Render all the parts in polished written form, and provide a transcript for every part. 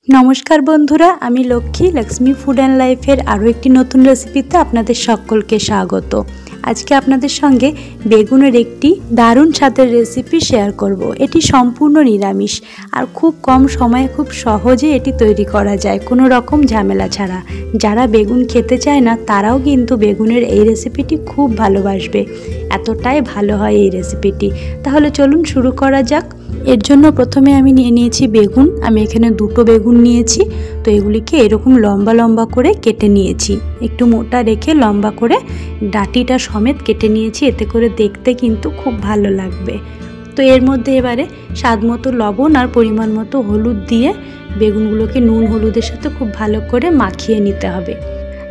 नमस्कार बंधुरा आमी लक्ष्मी लक्ष्मी फूड एंड लाइफेर आरो एकटी नतून रेसिपिते आपनादेर सकलके स्वागत। आज के आपनादेर संगे बेगुनेर एकटी दारुण स्वादेर रेसिपि शेयर करब। एटी सम्पूर्ण निरामिष और खूब कम समय खूब सहजे एटी तैरी करा जाय कोनो रकम झामेला छाड़ा। जारा बेगुन खेते चाय ना ताराओ किन्तु बेगुनेर एई रेसिपिटी खूब भालोबासबे, एतटाई भालो हय एई रेसिपिटी। ताहले चलुन शुरू करा जाक। एर जन्य प्रथमे आमी निये नियेछि बेगुन। आमी एखाने दुटो बेगुन नियेछि, तो एगुलिके एरकम लम्बा लम्बा करे केटे नियेछि, एकटु मोटा रेखे लम्बा करे डाटिटा समेत केटे नियेछि, एते करे देखते किन्तु खूब भालो लागबे। तो एर मध्ये एबारे स्वादमतो लवण और परिमाण मतो हलुद दिए बेगुनगुलोके नुन हलुदेर साथे खूब भालो करे माखिये निते हबे।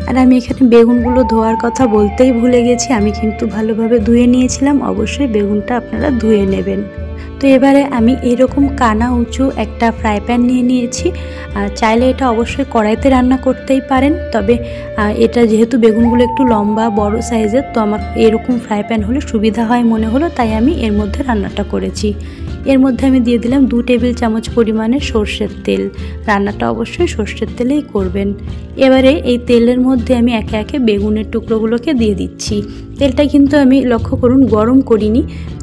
और आमी एखाने बेगुनगुलो धोयार कथा बोलतेई भुले गेछि, आमी किन्तु भालोभाबे धुए नियेछिलाम। अवश्यई बेगुनटा आपनारा धुए नेबेन। तो एबारे आमी एरकम काना उঁচু একটা फ्राई पैन নিয়ে নিয়েছি। চাইলে এটা অবশ্যই কড়াইতে রান্না করতেই পারেন, তবে এটা যেহেতু বেগুনগুলো একটু লম্বা বড় সাইজের, তো আমার এরকম ফ্রাই প্যান হলে সুবিধা হয় মনে হলো, তাই আমি এর মধ্যে রান্নাটা করেছি। এর মধ্যে আমি দিয়ে দিলাম 2 টেবিল চামচ পরিমাণে সরষের তেল। রান্নাটা অবশ্যই সরষের তেলেই করবেন। এবারে এই তেলের মধ্যে আমি একে একে বেগুনের টুকরোগুলোকে দিয়ে দিচ্ছি। তেলটা কিন্তু আমি লক্ষ্য করুন গরম করিনি,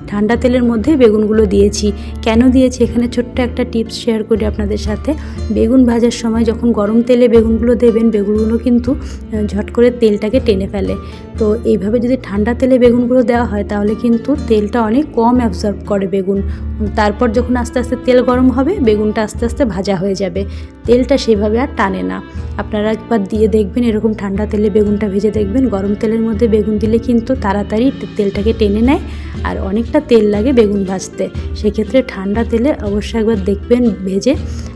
ঠান্ডা তেলের মধ্যে বেগুনগুলো দিয়েছি। কেন দিয়েছি এখানে ছোট্ট একটা টিপস শেয়ার করি আপনাদের সাথে। বেগুন ভাজার সময় যখন গরম তেলে বেগুনগুলো দেবেন, বেগুনগুলো কিন্তু ঝট করে তেলটাকে টেনে ফেলে। তো এইভাবে যদি ঠান্ডা তেলে বেগুনগুলো দেওয়া হয় তাহলে কিন্তু তেলটা অনেক কম অ্যাবজর্ব করে বেগুন। তারপর যখন আস্তে আস্তে তেল গরম হবে বেগুনটা আস্তে আস্তে ভাজা হয়ে যাবে, তেলটা সেভাবে আর টানে না। আপনারা একবার দিয়ে দেখবেন, এরকম ঠান্ডা তেলে বেগুনটা ভেজে দেখবেন। গরম তেলের মধ্যে বেগুন দিলে কিন্তু তাড়াতাড়ি তেলটাকে টেনে নেয় আর অনেকটা তেল লাগে বেগুন ভাজতে। সেক্ষেত্রে ঠান্ডা তেলে অবশ্যই একবার দেখবেন ভেজে,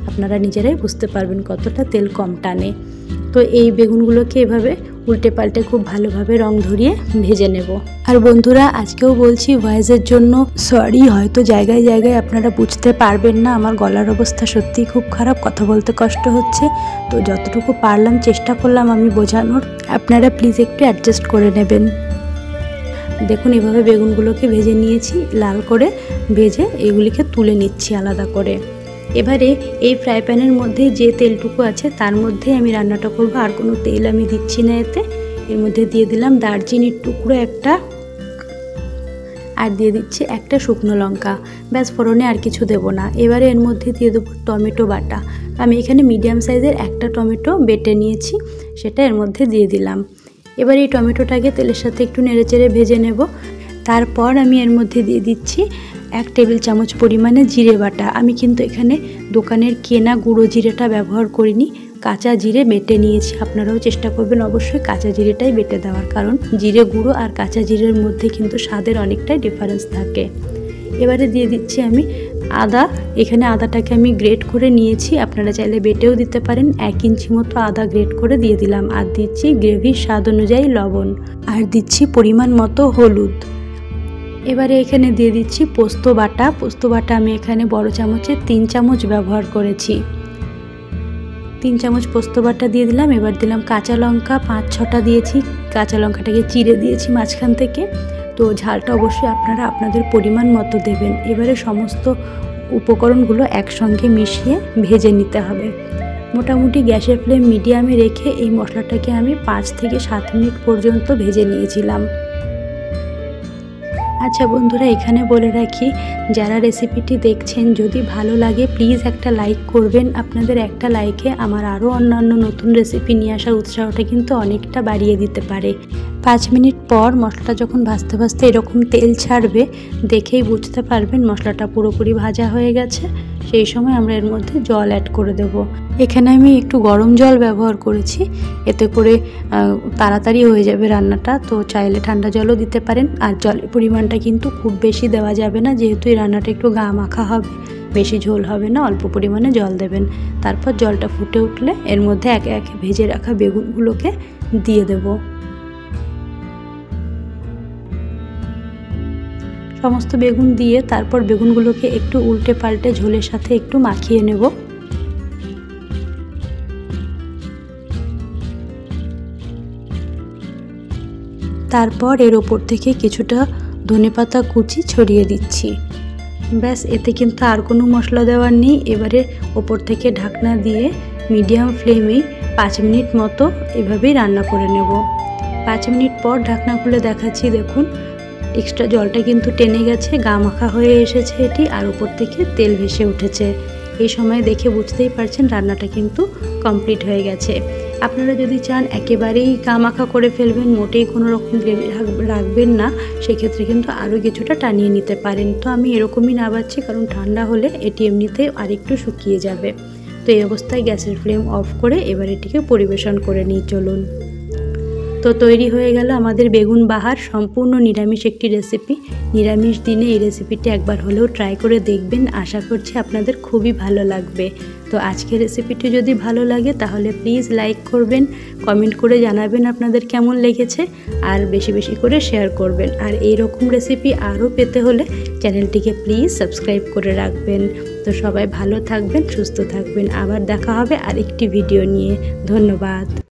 আপনারা নিজেরাই বুঝতে পারবেন কতটা তেল কম টানে। তো এই বেগুনগুলোকে এভাবে উল্টে পাল্টে খুব ভালোভাবে রং ধরিয়ে ভেজে নেব। আর বন্ধুরা আজকেও বলছি ভয়েসের জন্য সরি, হয়তো জায়গায় জায়গায় আপনারা বুঝতে পারবেন না, আমার গলার অবস্থা সত্যিই খুব খারাপ, কথা বলতে কষ্ট হচ্ছে। তো যতটুকু পারলাম চেষ্টা করলাম আমি বোঝানোর, আপনারা প্লিজ একটু অ্যাডজাস্ট করে নেবেন। দেখুন এভাবে বেগুনগুলোকে ভেজে নিয়েছি, লাল করে ভেজে এগুলিকে তুলে নিচ্ছি আলাদা করে। এবারে এই ফ্রাই প্যানের মধ্যে যে তেলটুকু আছে তার মধ্যে আমি রান্নাটা করব, আর কোনো তেল আমি দিচ্ছি না এতে। এর মধ্যে দিয়ে দিলাম দারচিনির টুকরো একটা, আর দিয়ে দিচ্ছি একটা শুকনো লঙ্কা। ব্যাস, ফোড়নে আর কিছু দেব না। এবারে এর মধ্যে দিয়ে দেবো টমেটো বাটা। আমি এখানে মিডিয়াম সাইজের একটা টমেটো বেটে নিয়েছি, সেটা এর মধ্যে দিয়ে দিলাম। এবার এই টমেটোটাকে তেলের সাথে একটু নেড়েচেড়ে ভেজে নেব। তারপর আমি এর মধ্যে দিয়ে দিচ্ছি 1 টেবিল চামচ পরিমাণে জিরে বাটা। আমি কিন্তু এখানে দোকানের কেনা গুঁড়ো জিরেটা ব্যবহার করিনি, কাঁচা জিরে বেটে নিয়েছি। আপনারাও চেষ্টা করবেন অবশ্যই কাঁচা জিরেটাই বেটে দেওয়ার, কারণ জিরে গুঁড়ো আর কাঁচা জিরের মধ্যে কিন্তু স্বাদের অনেকটাই ডিফারেন্স থাকে। এবারে দিয়ে দিচ্ছি আমি আদা। এখানে আদাটাকে আমি গ্রেট করে নিয়েছি, আপনারা চাইলে বেটেও দিতে পারেন। 1 ইঞ্চি মতো আদা গ্রেট করে দিয়ে দিলাম। আর দিচ্ছি গ্রেভির স্বাদ অনুযায়ী লবণ, আর দিচ্ছি পরিমাণ মতো হলুদ। এবারে এখানে দিয়ে দিচ্ছি পোস্ত বাটা। পোস্ত বাটা আমি এখানে বড় চামচে 3 চামচ ব্যবহার করেছি। 3 চামচ পোস্ত বাটা দিয়ে দিলাম। এবার দিলাম কাঁচা লঙ্কা 5-6টা দিয়েছি, কাঁচা লঙ্কাটাকে চিড়ে দিয়েছি মাঝখান থেকে। তো ঝালটা অবশ্যই আপনারা আপনাদের পরিমাণ মতো দেবেন। এবারে সমস্ত উপকরণগুলো একসঙ্গে মিশিয়ে ভেজে নিতে হবে। মোটামুটি গ্যাসের ফ্লেম মিডিয়ামে রেখে এই মশলাটাকে আমি 5 থেকে 7 মিনিট পর্যন্ত ভেজে নিয়েছিলাম। আচ্ছা বন্ধুরা, এখানে বলে রাখি, যারা রেসিপিটি দেখছেন যদি ভালো লাগে প্লিজ একটা লাইক করবেন। আপনাদের একটা লাইকে আমার আরও অন্যান্য নতুন রেসিপি নিয়ে আসার উৎসাহটা কিন্তু অনেকটা বাড়িয়ে দিতে পারে। 5 মিনিট পর মশলাটা যখন ভাজতে ভাজতে এরকম তেল ছাড়বে, দেখেই বুঝতে পারবেন মশলাটা পুরোপুরি ভাজা হয়ে গেছে। সেই সময় আমরা এর মধ্যে জল অ্যাড করে দেব। এখানে আমি একটু গরম জল ব্যবহার করেছি, এতে করে তাড়াতাড়ি হয়ে যাবে রান্নাটা। তো চাইলে ঠান্ডা জলও দিতে পারেন। আর জলের পরিমাণটা কিন্তু খুব বেশি দেওয়া যাবে না, যেহেতু এই রান্নাটা একটু গা মাখা হবে, বেশি ঝোল হবে না, অল্প পরিমাণে জল দেবেন। তারপর জলটা ফুটে উঠলে এর মধ্যে একে একে ভেজে রাখা বেগুনগুলোকে দিয়ে দেব। সমস্ত বেগুন দিয়ে তারপর বেগুনগুলোকে একটু উল্টে পাল্টে ঝোলের সাথে একটু মাখিয়ে নেব। তারপর এর ওপর থেকে কিছুটা ধনেপাতা কুচি ছড়িয়ে দিচ্ছি। ব্যাস, এতে কিন্তু আর কোনো মশলা দেওয়ার নেই। এবারে ওপর থেকে ঢাকনা দিয়ে মিডিয়াম ফ্লেমে 5 মিনিট মতো এভাবেই রান্না করে নেব। 5 মিনিট পর ঢাকনা খুলে দেখাচ্ছি, দেখুন এক্সট্রা জলটা কিন্তু টেনে গেছে, গা মাখা হয়ে এসেছে এটি, আর উপর থেকে তেল ভেসে উঠেছে। এই সময় দেখে বুঝতেই পারছেন রান্নাটা কিন্তু কমপ্লিট হয়ে গেছে। আপনারা যদি চান একেবারেই গা মাখা করে ফেলবেন, মোটেই কোনো রকম গ্রেভি রাখবেন না, সেক্ষেত্রে কিন্তু আরও কিছুটা টানিয়ে নিতে পারেন। তো আমি এরকমই নাবাচ্ছি, কারণ ঠান্ডা হলে এটি এমনিতেই আরেকটু শুকিয়ে যাবে। তো এই অবস্থায় গ্যাসের ফ্লেম অফ করে এবার এটিকে পরিবেশন করে নিই চলুন। তো তৈরি হয়ে গেল আমাদের বেগুন বাহার, সম্পূর্ণ নিরামিষ একটি রেসিপি। নিরামিষ দিনে এই রেসিপিটি একবার হলেও ট্রাই করে দেখবেন, আশা করছি আপনাদের খুবই ভালো লাগবে। তো আজকের রেসিপিটি যদি ভালো লাগে তাহলে প্লিজ লাইক করবেন, কমেন্ট করে জানাবেন আপনাদের কেমন লেগেছে, আর বেশি বেশি করে শেয়ার করবেন। আর এই রকম রেসিপি আরও পেতে হলে চ্যানেলটিকে প্লিজ সাবস্ক্রাইব করে রাখবেন। তো সবাই ভালো থাকবেন, সুস্থ থাকবেন, আবার দেখা হবে আরেকটি ভিডিও নিয়ে। ধন্যবাদ।